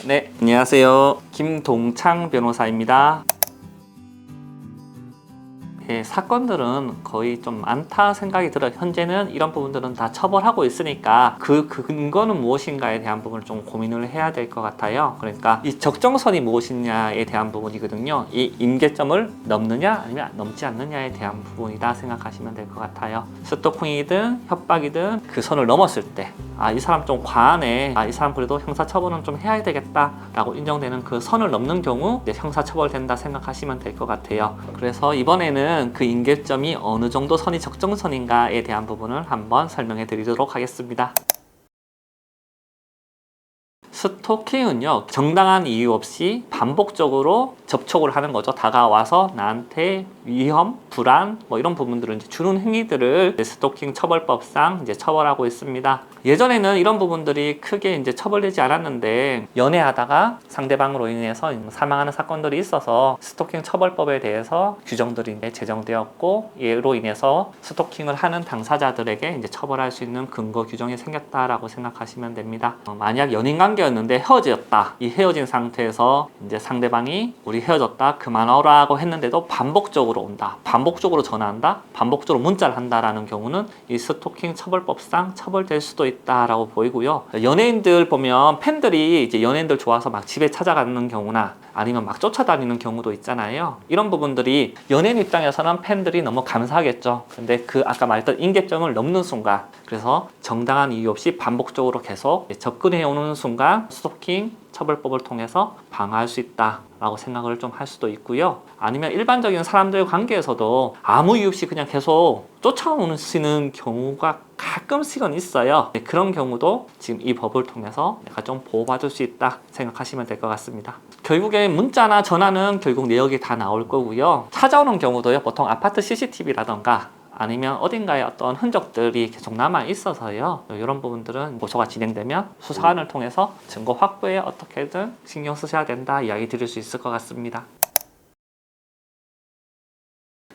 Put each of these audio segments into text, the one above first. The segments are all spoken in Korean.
네, 안녕하세요. 김동창 변호사입니다. 예, 사건들은 거의 좀 많다 생각이 들어요. 현재는 이런 부분들은 다 처벌하고 있으니까 그 근거는 무엇인가에 대한 부분을 좀 고민을 해야 될 것 같아요. 그러니까 이 적정선이 무엇이냐에 대한 부분이거든요. 이 임계점을 넘느냐 아니면 넘지 않느냐에 대한 부분이다 생각하시면 될 것 같아요. 스토킹이든 협박이든 그 선을 넘었을 때 이 사람 좀 과하네, 이 사람 그래도 형사처벌은 좀 해야 되겠다 라고 인정되는 그 선을 넘는 경우 이제 형사처벌된다 생각하시면 될 것 같아요. 그래서 이번에는 그 임계점이 어느 정도 선이 적정선인가에 대한 부분을 한번 설명해 드리도록 하겠습니다. 스토킹은요, 정당한 이유 없이 반복적으로 접촉을 하는 거죠. 다가와서 나한테 위험, 불안, 이런 부분들을 이제 주는 행위들을 스토킹 처벌법상 이제 처벌하고 있습니다. 예전에는 이런 부분들이 크게 이제 처벌되지 않았는데, 연애하다가 상대방으로 인해서 사망하는 사건들이 있어서 스토킹 처벌법에 대해서 규정들이 이제 제정되었고, 이로 인해서 스토킹을 하는 당사자들에게 이제 처벌할 수 있는 근거 규정이 생겼다라고 생각하시면 됩니다. 만약 연인 관계였는데 헤어졌다. 이 헤어진 상태에서 이제 상대방이 우리 헤어졌다, 그만하라고 했는데도 반복적으로 온다, 반복적으로 전화한다, 반복적으로 문자를 한다라는 경우는 이 스토킹 처벌법상 처벌될 수도 있다라고 보이고요. 연예인들 보면 팬들이 이제 연예인들 좋아서 막 집에 찾아가는 경우나 아니면 막 쫓아다니는 경우도 있잖아요. 이런 부분들이 연예인 입장에서는 팬들이 너무 감사하겠죠. 근데 그 아까 말했던 임계점을 넘는 순간, 그래서 정당한 이유 없이 반복적으로 계속 접근해 오는 순간 스토킹 처벌법을 통해서 방어할 수 있다라고 생각을 좀 할 수도 있고요. 아니면 일반적인 사람들 관계에서도 아무 이유 없이 그냥 계속 쫓아오시는 경우가 가끔씩은 있어요. 그런 경우도 지금 이 법을 통해서 내가 좀 보호받을 수 있다 생각하시면 될 것 같습니다. 결국에 문자나 전화는 결국 내역이 다 나올 거고요. 찾아오는 경우도요, 보통 아파트 CCTV라던가 아니면 어딘가에 어떤 흔적들이 계속 남아 있어서요, 이런 부분들은 고소가 진행되면 수사관을 통해서 증거 확보에 어떻게든 신경 쓰셔야 된다 이야기 드릴 수 있을 것 같습니다.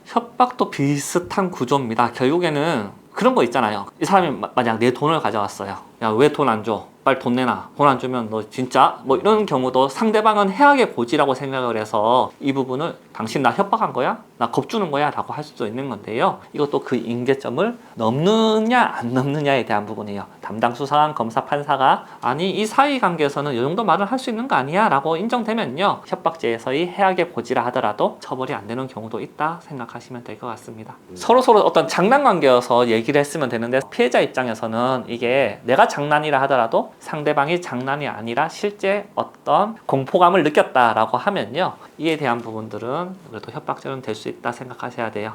협박도 비슷한 구조입니다. 결국에는 그런 거 있잖아요. 이 사람이 만약 내 돈을 가져왔어요. 야, 왜 돈 안 줘? 빨리 돈 내놔. 돈 안 주면 너 진짜? 이런 경우도 상대방은 해악의 고지라고 생각을 해서 이 부분을 당신 나 협박한 거야? 나 겁주는 거야? 라고 할 수도 있는 건데요. 이것도 그 임계점을 넘느냐 안 넘느냐에 대한 부분이에요. 담당 수사관, 검사, 판사가 아니 이 사이관계에서는 이 정도 말을 할 수 있는 거 아니야? 라고 인정되면요, 협박죄에서의 해악의 고지라 하더라도 처벌이 안 되는 경우도 있다 생각하시면 될 것 같습니다. 서로서로 어떤 장난관계여서 얘기를 했으면 되는데, 피해자 입장에서는 이게 내가 장난이라 하더라도 상대방이 장난이 아니라 실제 어떤 공포감을 느꼈다라고 하면요, 이에 대한 부분들은 그래도 협박죄는 될 수 있다 생각하셔야 돼요.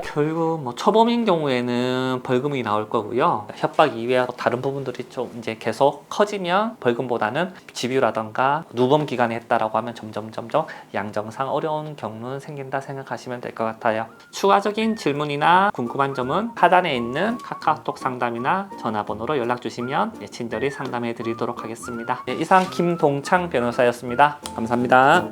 결국 초범인 경우에는 벌금이 나올 거고요. 협박 이외에 다른 부분들이 좀 이제 계속 커지면 벌금보다는 집유라던가 누범 기간에 했다라고 하면 점점 양정상 어려운 경우는 생긴다 생각하시면 될 것 같아요. 추가적인 질문이나 궁금한 점은 하단에 있는 카카오톡 상담이나 전화번호로 연락 주시면 친절히 상담해 드리도록 하겠습니다. 이상 김동창 변호사였습니다. 감사합니다.